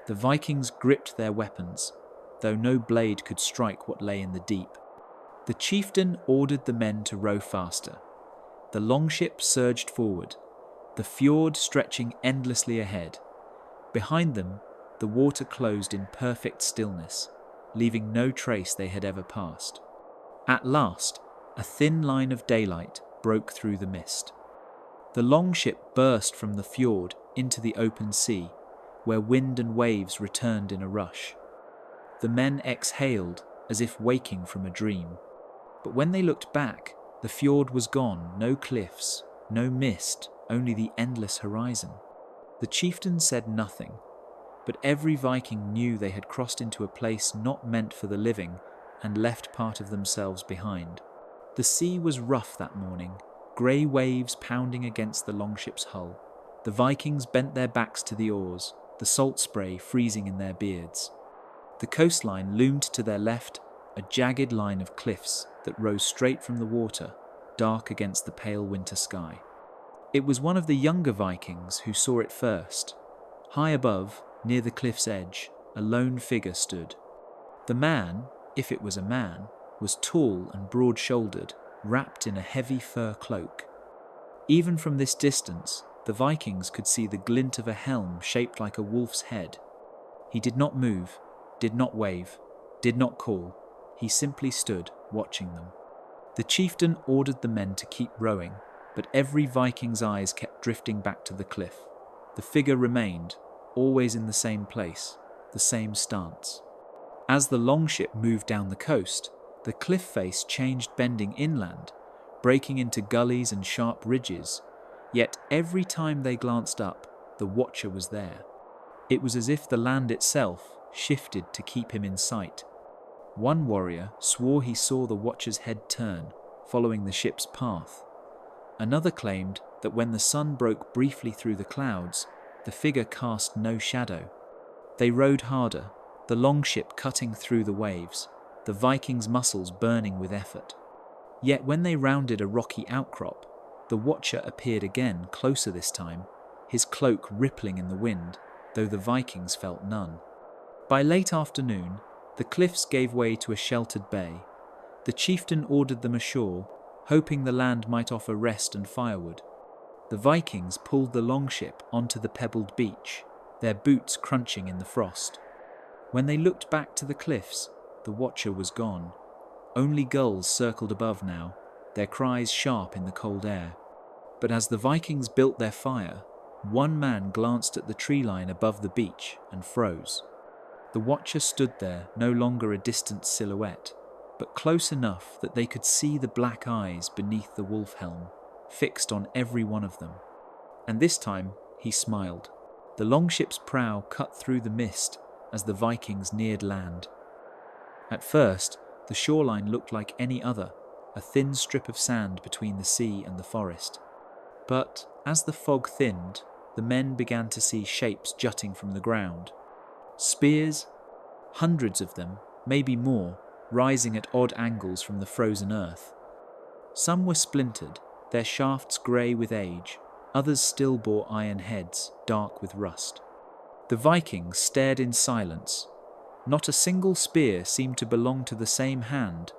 The Vikings gripped their weapons, though no blade could strike what lay in the deep. The chieftain ordered the men to row faster. The longship surged forward, the fjord stretching endlessly ahead. Behind them, the water closed in perfect stillness, leaving no trace they had ever passed. At last, a thin line of daylight broke through the mist. The longship burst from the fjord into the open sea, where wind and waves returned in a rush. The men exhaled as if waking from a dream. But when they looked back, the fjord was gone, no cliffs, no mist, only the endless horizon. The chieftain said nothing, but every Viking knew they had crossed into a place not meant for the living and left part of themselves behind. The sea was rough that morning, grey waves pounding against the longship's hull. The Vikings bent their backs to the oars, the salt spray freezing in their beards. The coastline loomed to their left, a jagged line of cliffs that rose straight from the water, dark against the pale winter sky. It was one of the younger Vikings who saw it first. High above, near the cliff's edge, a lone figure stood. The man, if it was a man, was tall and broad-shouldered, wrapped in a heavy fur cloak. Even from this distance, the Vikings could see the glint of a helm shaped like a wolf's head. He did not move, did not wave, did not call. He simply stood, watching them. The chieftain ordered the men to keep rowing, but every Viking's eyes kept drifting back to the cliff. The figure remained, always in the same place, the same stance. As the longship moved down the coast, the cliff face changed, bending inland, breaking into gullies and sharp ridges. Yet every time they glanced up, the watcher was there. It was as if the land itself shifted to keep him in sight. One warrior swore he saw the watcher's head turn, following the ship's path. Another claimed that when the sun broke briefly through the clouds, the figure cast no shadow. They rowed harder, the longship cutting through the waves, the Vikings' muscles burning with effort. Yet when they rounded a rocky outcrop, the watcher appeared again, closer this time, his cloak rippling in the wind, though the Vikings felt none. By late afternoon, the cliffs gave way to a sheltered bay. The chieftain ordered them ashore, hoping the land might offer rest and firewood. The Vikings pulled the longship onto the pebbled beach, their boots crunching in the frost. When they looked back to the cliffs, the watcher was gone. Only gulls circled above now, their cries sharp in the cold air. But as the Vikings built their fire, one man glanced at the tree line above the beach and froze. The watcher stood there, no longer a distant silhouette, but close enough that they could see the black eyes beneath the wolf helm, fixed on every one of them. And this time he smiled. The longship's prow cut through the mist as the Vikings neared land. At first, the shoreline looked like any other, a thin strip of sand between the sea and the forest. But as the fog thinned, the men began to see shapes jutting from the ground. Spears, hundreds of them, maybe more, rising at odd angles from the frozen earth. Some were splintered, their shafts grey with age, others still bore iron heads, dark with rust. The Vikings stared in silence. Not a single spear seemed to belong to the same hand.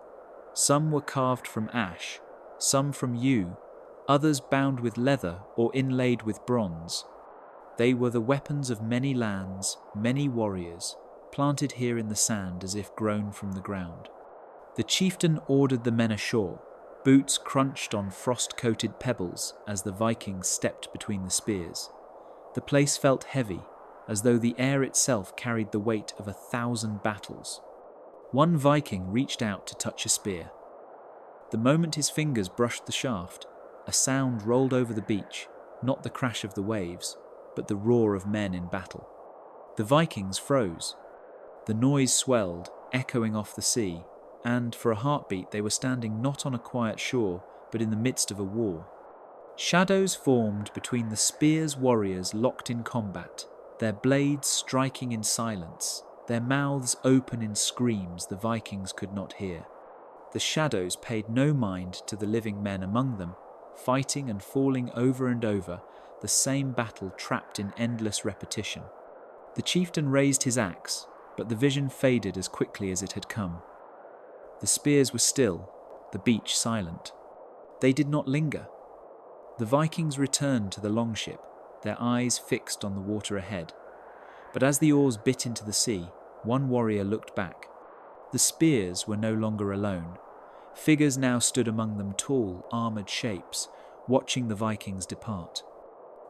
Some were carved from ash, some from yew, others bound with leather or inlaid with bronze. They were the weapons of many lands, many warriors, planted here in the sand as if grown from the ground. The chieftain ordered the men ashore. Boots crunched on frost-coated pebbles as the Vikings stepped between the spears. The place felt heavy, as though the air itself carried the weight of 1,000 battles. One Viking reached out to touch a spear. The moment his fingers brushed the shaft, a sound rolled over the beach, not the crash of the waves, but the roar of men in battle. The Vikings froze. The noise swelled, echoing off the sea, and for a heartbeat they were standing not on a quiet shore, but in the midst of a war. Shadows formed between the spears' warriors locked in combat, their blades striking in silence, their mouths open in screams the Vikings could not hear. The shadows paid no mind to the living men among them, fighting and falling over and over, the same battle trapped in endless repetition. The chieftain raised his axe, but the vision faded as quickly as it had come. The spears were still, the beach silent. They did not linger. The Vikings returned to the longship, their eyes fixed on the water ahead. But as the oars bit into the sea, one warrior looked back. The spears were no longer alone. Figures now stood among them, tall, armoured shapes, watching the Vikings depart.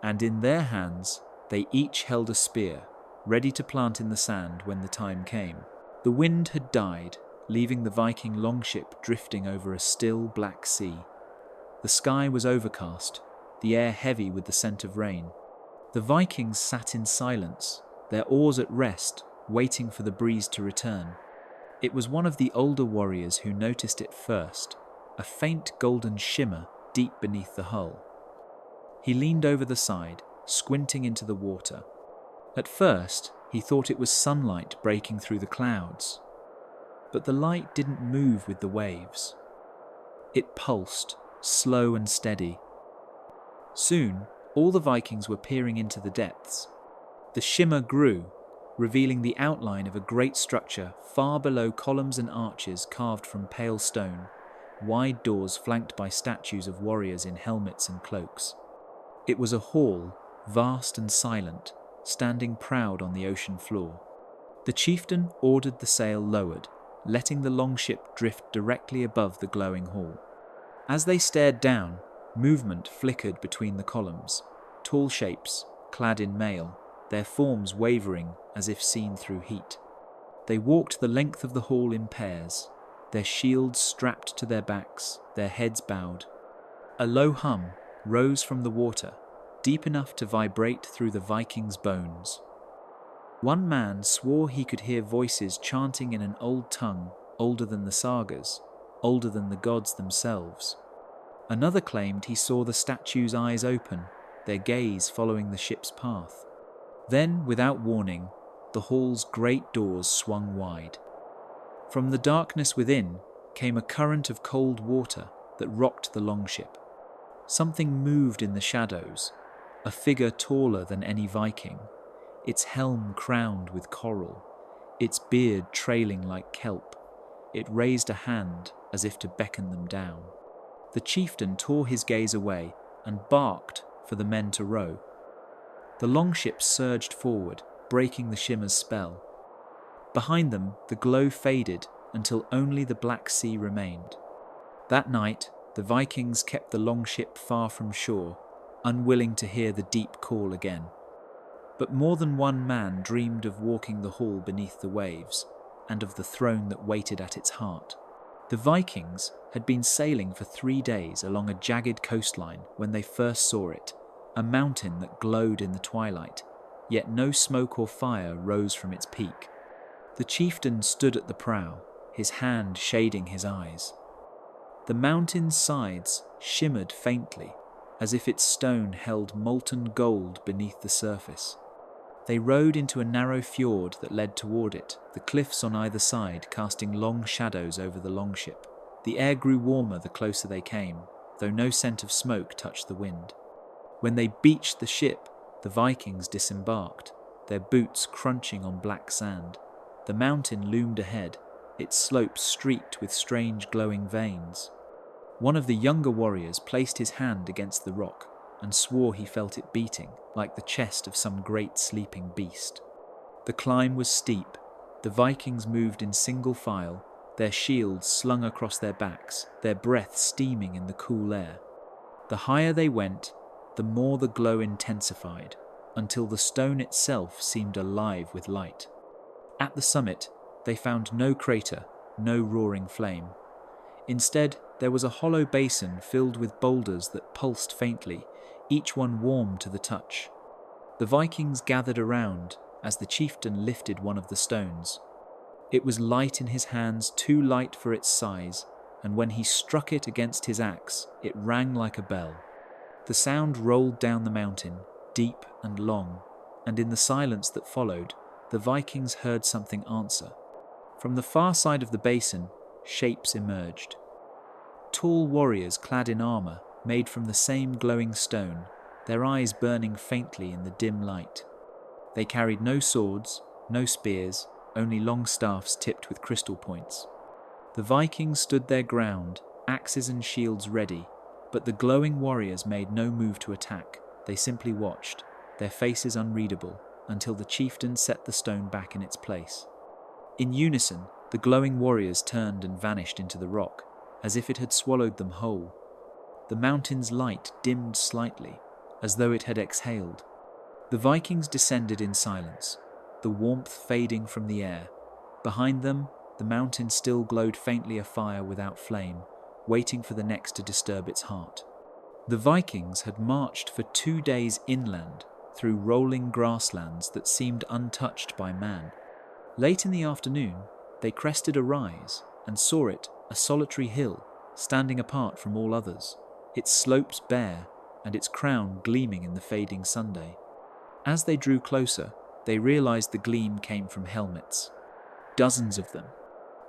And in their hands, they each held a spear, ready to plant in the sand when the time came. The wind had died, leaving the Viking longship drifting over a still black sea. The sky was overcast, the air heavy with the scent of rain. The Vikings sat in silence, their oars at rest, waiting for the breeze to return. It was one of the older warriors who noticed it first, a faint golden shimmer deep beneath the hull. He leaned over the side, squinting into the water. At first, he thought it was sunlight breaking through the clouds. But the light didn't move with the waves. It pulsed, slow and steady. Soon, all the Vikings were peering into the depths. The shimmer grew, revealing the outline of a great structure far below columns and arches carved from pale stone, wide doors flanked by statues of warriors in helmets and cloaks. It was a hall, vast and silent, standing proud on the ocean floor. The chieftain ordered the sail lowered, letting the longship drift directly above the glowing hall. As they stared down, movement flickered between the columns, tall shapes, clad in mail, their forms wavering as if seen through heat. They walked the length of the hall in pairs, their shields strapped to their backs, their heads bowed. A low hum rose from the water, deep enough to vibrate through the Vikings' bones. One man swore he could hear voices chanting in an old tongue, older than the sagas, older than the gods themselves. Another claimed he saw the statues' eyes open, their gaze following the ship's path. Then, without warning, the hall's great doors swung wide. From the darkness within came a current of cold water that rocked the longship. Something moved in the shadows, a figure taller than any Viking, its helm crowned with coral, its beard trailing like kelp. It raised a hand as if to beckon them down. The chieftain tore his gaze away and barked for the men to row. The longship surged forward, breaking the shimmer's spell. Behind them, the glow faded until only the black sea remained. That night, the Vikings kept the longship far from shore, unwilling to hear the deep call again. But more than one man dreamed of walking the hall beneath the waves, and of the throne that waited at its heart. The Vikings had been sailing for 3 days along a jagged coastline when they first saw it, a mountain that glowed in the twilight, yet no smoke or fire rose from its peak. The chieftain stood at the prow, his hand shading his eyes. The mountain's sides shimmered faintly, as if its stone held molten gold beneath the surface. They rowed into a narrow fjord that led toward it, the cliffs on either side casting long shadows over the longship. The air grew warmer the closer they came, though no scent of smoke touched the wind. When they beached the ship, the Vikings disembarked, their boots crunching on black sand. The mountain loomed ahead, its slopes streaked with strange glowing veins. One of the younger warriors placed his hand against the rock and swore he felt it beating, like the chest of some great sleeping beast. The climb was steep. The Vikings moved in single file, their shields slung across their backs, their breath steaming in the cool air. The higher they went, the more the glow intensified, until the stone itself seemed alive with light. At the summit, they found no crater, no roaring flame. Instead, there was a hollow basin filled with boulders that pulsed faintly, each one warm to the touch. The Vikings gathered around as the chieftain lifted one of the stones. It was light in his hands, too light for its size, and when he struck it against his axe, it rang like a bell. The sound rolled down the mountain, deep and long, and in the silence that followed, the Vikings heard something answer. From the far side of the basin, shapes emerged. Tall warriors clad in armour, made from the same glowing stone, their eyes burning faintly in the dim light. They carried no swords, no spears, only long staffs tipped with crystal points. The Vikings stood their ground, axes and shields ready, but the glowing warriors made no move to attack. They simply watched, their faces unreadable, until the chieftain set the stone back in its place. In unison, the glowing warriors turned and vanished into the rock, as if it had swallowed them whole. The mountain's light dimmed slightly, as though it had exhaled. The Vikings descended in silence, the warmth fading from the air. Behind them, the mountain still glowed faintly afire without flame, waiting for the next to disturb its heart. The Vikings had marched for 2 days inland, through rolling grasslands that seemed untouched by man. Late in the afternoon, they crested a rise and saw it, a solitary hill, standing apart from all others, its slopes bare and its crown gleaming in the fading sunday. As they drew closer, they realized the gleam came from helmets. Dozens of them.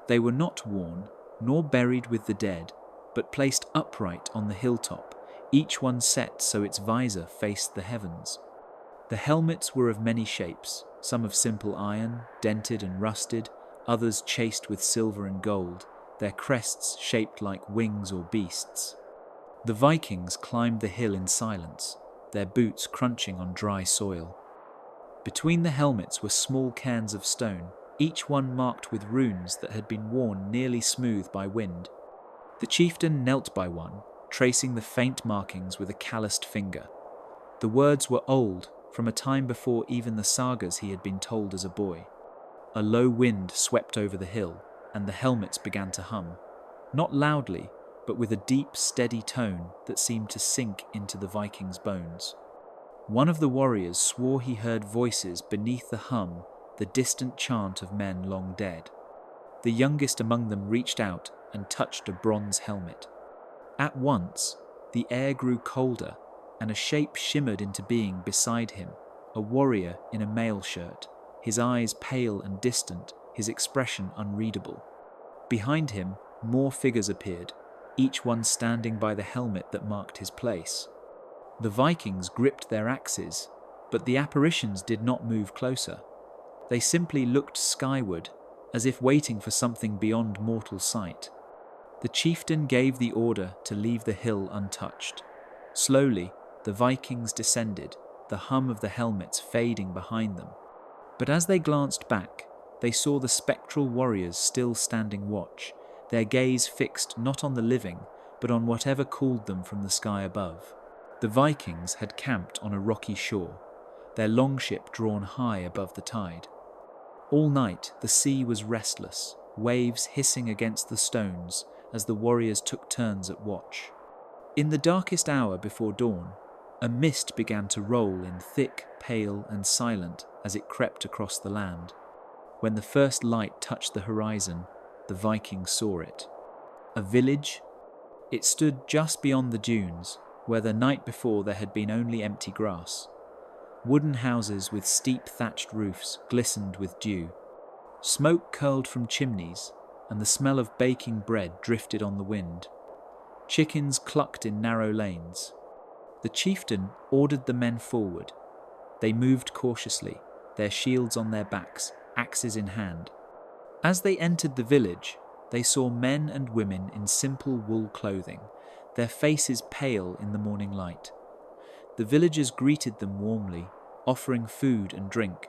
They were not worn, nor buried with the dead, but placed upright on the hilltop, each one set so its visor faced the heavens. The helmets were of many shapes, some of simple iron, dented and rusted, others chased with silver and gold, their crests shaped like wings or beasts. The Vikings climbed the hill in silence, their boots crunching on dry soil. Between the helmets were small cairns of stone, each one marked with runes that had been worn nearly smooth by wind. The chieftain knelt by one, tracing the faint markings with a calloused finger. The words were old, from a time before even the sagas he had been told as a boy. A low wind swept over the hill, and the helmets began to hum, not loudly, but with a deep, steady tone that seemed to sink into the Vikings' bones. One of the warriors swore he heard voices beneath the hum, the distant chant of men long dead. The youngest among them reached out and touched a bronze helmet. At once, the air grew colder, and a shape shimmered into being beside him, a warrior in a mail shirt, his eyes pale and distant, his expression unreadable. Behind him, more figures appeared, each one standing by the helmet that marked his place. The Vikings gripped their axes, but the apparitions did not move closer. They simply looked skyward, as if waiting for something beyond mortal sight. The chieftain gave the order to leave the hill untouched. Slowly, the Vikings descended, the hum of the helmets fading behind them. But as they glanced back, they saw the spectral warriors still standing watch, their gaze fixed not on the living, but on whatever called them from the sky above. The Vikings had camped on a rocky shore, their longship drawn high above the tide. All night the sea was restless, waves hissing against the stones as the warriors took turns at watch. In the darkest hour before dawn, a mist began to roll in thick, pale and silent as it crept across the land. When the first light touched the horizon, the Vikings saw it. A village? It stood just beyond the dunes, where the night before there had been only empty grass. Wooden houses with steep thatched roofs glistened with dew. Smoke curled from chimneys, and the smell of baking bread drifted on the wind. Chickens clucked in narrow lanes. The chieftain ordered the men forward. They moved cautiously, their shields on their backs, axes in hand. As they entered the village, they saw men and women in simple wool clothing, their faces pale in the morning light. The villagers greeted them warmly, offering food and drink.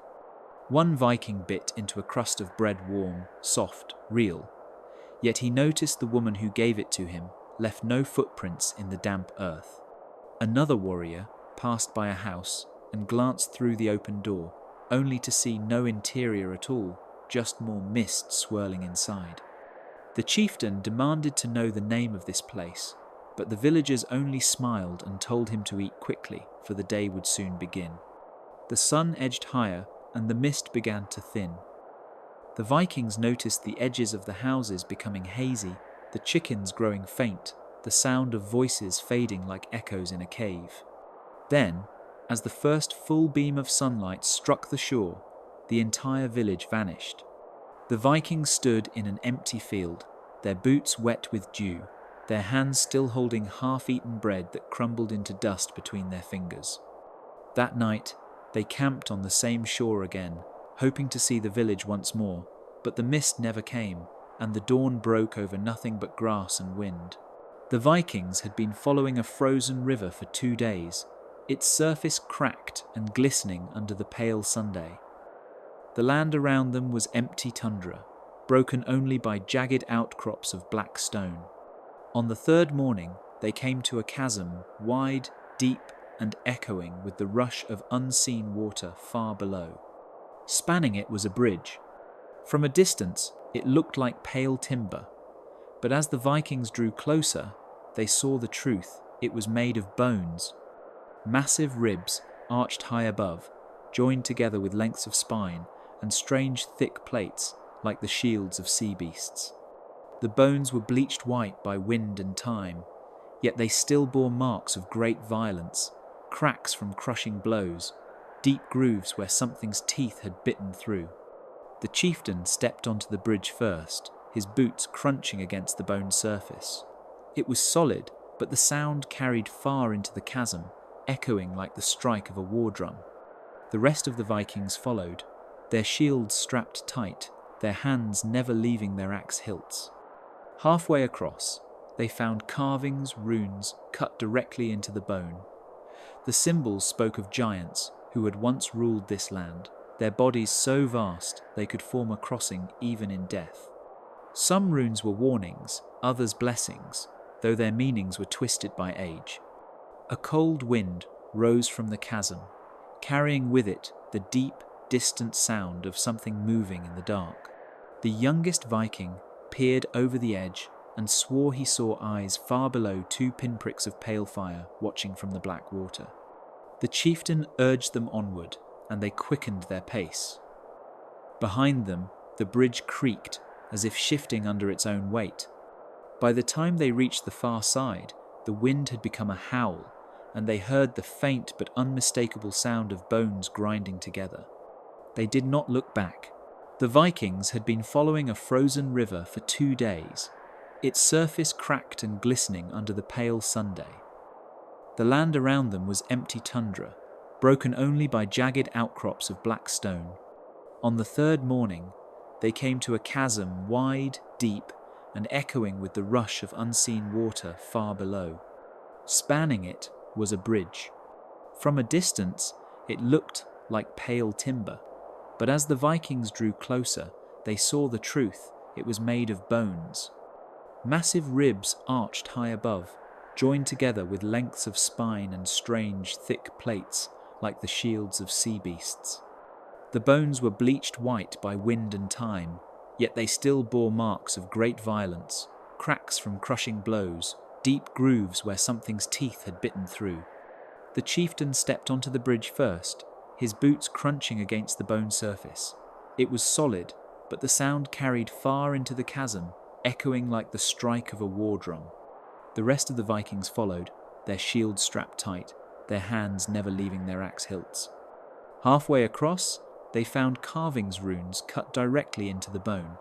One Viking bit into a crust of bread warm, soft, real. Yet he noticed the woman who gave it to him left no footprints in the damp earth. Another warrior passed by a house and glanced through the open door, only to see no interior at all, just more mist swirling inside. The chieftain demanded to know the name of this place, but the villagers only smiled and told him to eat quickly, for the day would soon begin. The sun edged higher, and the mist began to thin. The Vikings noticed the edges of the houses becoming hazy, the chickens growing faint, the sound of voices fading like echoes in a cave. Then, as the first full beam of sunlight struck the shore, the entire village vanished. The Vikings stood in an empty field, their boots wet with dew, their hands still holding half-eaten bread that crumbled into dust between their fingers. That night, they camped on the same shore again, hoping to see the village once more, but the mist never came, and the dawn broke over nothing but grass and wind. The Vikings had been following a frozen river for 2 days, its surface cracked and glistening under the pale Sunday. The land around them was empty tundra, broken only by jagged outcrops of black stone. On the third morning, they came to a chasm, wide, deep, and echoing with the rush of unseen water far below. Spanning it was a bridge. From a distance, it looked like pale timber, but as the Vikings drew closer, they saw the truth. It was made of bones. Massive ribs, arched high above, joined together with lengths of spine and strange thick plates like the shields of sea beasts. The bones were bleached white by wind and time, yet they still bore marks of great violence, cracks from crushing blows, deep grooves where something's teeth had bitten through. The chieftain stepped onto the bridge first, his boots crunching against the bone surface. It was solid, but the sound carried far into the chasm, echoing like the strike of a war drum. The rest of the Vikings followed, their shields strapped tight, their hands never leaving their axe hilts. Halfway across, they found carvings, runes, cut directly into the bone. The symbols spoke of giants who had once ruled this land, their bodies so vast they could form a crossing even in death. Some runes were warnings, others blessings, though their meanings were twisted by age. A cold wind rose from the chasm, carrying with it the deep, distant sound of something moving in the dark. The youngest Viking peered over the edge and swore he saw eyes far below 2 pinpricks of pale fire watching from the black water. The chieftain urged them onward, and they quickened their pace. Behind them, the bridge creaked, as if shifting under its own weight. By the time they reached the far side, the wind had become a howl, and they heard the faint but unmistakable sound of bones grinding together. They did not look back. The Vikings had been following a frozen river for 2 days, its surface cracked and glistening under the pale Sunday. The land around them was empty tundra, broken only by jagged outcrops of black stone. On the third morning, they came to a chasm wide, deep, and echoing with the rush of unseen water far below. Spanning it was a bridge. From a distance, it looked like pale timber, but as the Vikings drew closer, they saw the truth. It was made of bones. Massive ribs arched high above, joined together with lengths of spine and strange, thick plates like the shields of sea beasts. The bones were bleached white by wind and time, yet they still bore marks of great violence, cracks from crushing blows, deep grooves where something's teeth had bitten through. The chieftain stepped onto the bridge first, his boots crunching against the bone surface. It was solid, but the sound carried far into the chasm, echoing like the strike of a war drum. The rest of the Vikings followed, their shields strapped tight, their hands never leaving their axe hilts. Halfway across, they found carvings runes cut directly into the bone.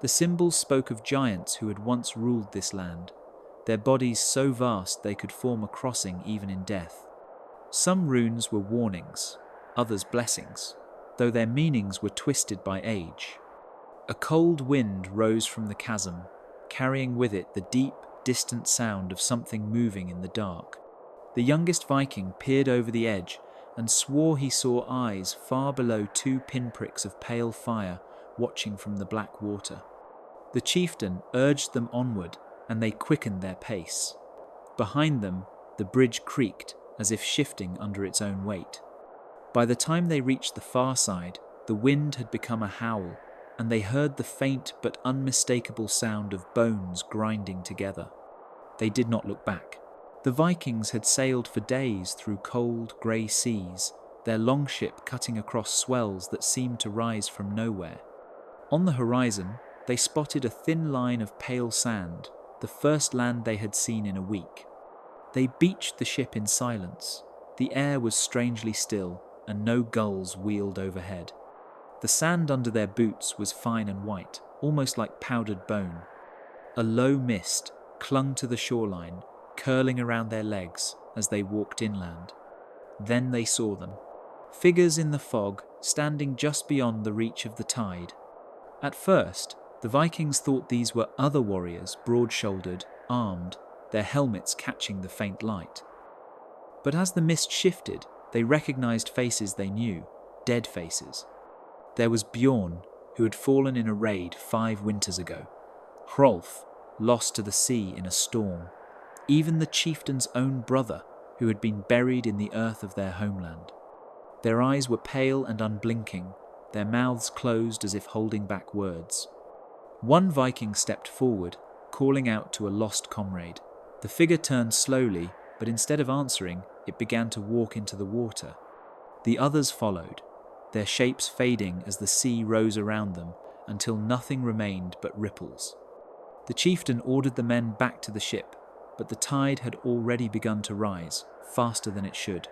The symbols spoke of giants who had once ruled this land, their bodies so vast they could form a crossing even in death. Some runes were warnings, others blessings, though their meanings were twisted by age. A cold wind rose from the chasm, carrying with it the deep, distant sound of something moving in the dark. The youngest Viking peered over the edge and swore he saw eyes far below 2 pinpricks of pale fire watching from the black water. The chieftain urged them onward, and they quickened their pace. Behind them, the bridge creaked, as if shifting under its own weight. By the time they reached the far side, the wind had become a howl, and they heard the faint but unmistakable sound of bones grinding together. They did not look back. The Vikings had sailed for days through cold, grey seas, their longship cutting across swells that seemed to rise from nowhere. On the horizon, they spotted a thin line of pale sand, the first land they had seen in a week. They beached the ship in silence. The air was strangely still, and no gulls wheeled overhead. The sand under their boots was fine and white, almost like powdered bone. A low mist clung to the shoreline, curling around their legs as they walked inland. Then they saw them, figures in the fog standing just beyond the reach of the tide. At first, The Vikings thought these were other warriors, broad-shouldered, armed, their helmets catching the faint light. But as the mist shifted, they recognized faces they knew, dead faces. There was Bjorn, who had fallen in a raid 5 winters ago. Hrolf, lost to the sea in a storm. Even the chieftain's own brother, who had been buried in the earth of their homeland. Their eyes were pale and unblinking, their mouths closed as if holding back words. One Viking stepped forward, calling out to a lost comrade. The figure turned slowly, but instead of answering, it began to walk into the water. The others followed, their shapes fading as the sea rose around them until nothing remained but ripples. The chieftain ordered the men back to the ship, but the tide had already begun to rise, faster than it should.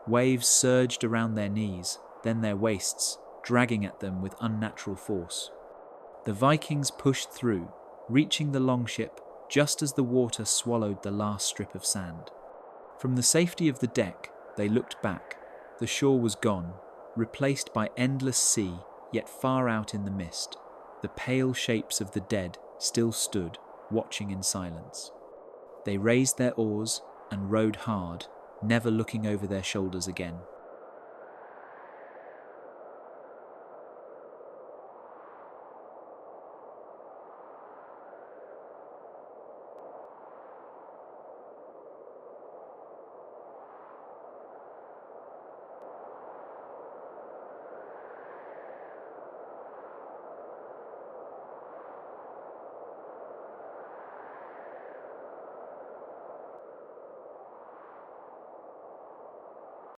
Waves surged around their knees, then their waists, dragging at them with unnatural force. The Vikings pushed through, reaching the longship just as the water swallowed the last strip of sand. From the safety of the deck, they looked back. The shore was gone, replaced by endless sea, yet far out in the mist. The pale shapes of the dead still stood, watching in silence. They raised their oars and rowed hard, never looking over their shoulders again.